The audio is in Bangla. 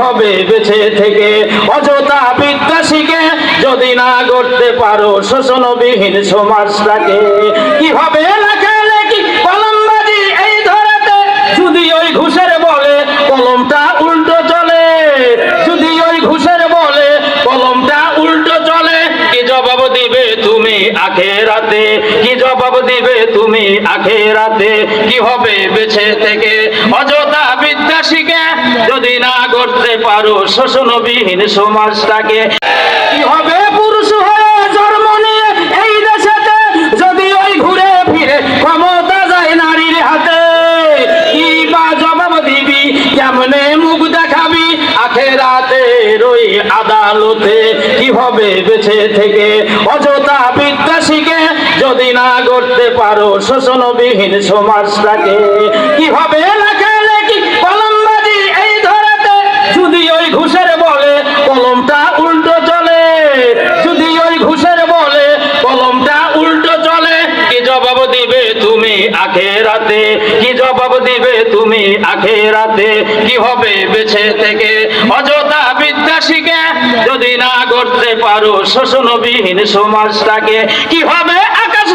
হবে বেঁচে থেকে অযথা বিদ্যা শিখে যদি না গড়তে পারো শোষণবিহীন সমাজটাকে? কি হবে লেখালেখি কলমবাজি এই ধরাতে যদি ওই ঘুষের বলে কলমটা উল্টো চলে? যদি ওই ঘুষের বলে কলমটা উল্টো চলে, কি জবাব দিবে তুমি আখেরাতে? কি জবাব দিবে তুমি আখেরাতে? কি হবে বেঁচে থেকে অযথা বিদ্যা শিখে যদি না গড়তে পারো শোষণবিহীন সমাজটাকে? কি হবে পুরুষ হয়ে জন্ম নিয়ে এই দেশেতে যদি ওই ঘুরে ফিরে ক্ষমতা যায় নারীর হাতে? কি বা জবাব দিবি, কেমনে মুখ দেখাবি আখেরাতের ওই আদালতে? কি হবে বেঁচে থেকে অযথা বিদ্যা শিখে যদি না গড়তে পারো শোষণবিহীন সমাজটাকে? কি হবে লেখালেখি কলমবাজি এই ধরাতে যদি ওই ঘুষের বলে কলমটা উল্টো চলে? যদি ওই ঘুষের বলে কলমটা উল্টো চলে, কি জবাব দিবে তুমি আখেরাতে? কি জবাব দিবে তুমি আখেরাতে? কি হবে বেঁচে থেকে অযথা বিদ্যা শিখে যদি না গড়তে পারো শোষণবিহীন সমাজটাকে? কি হবে আকাশ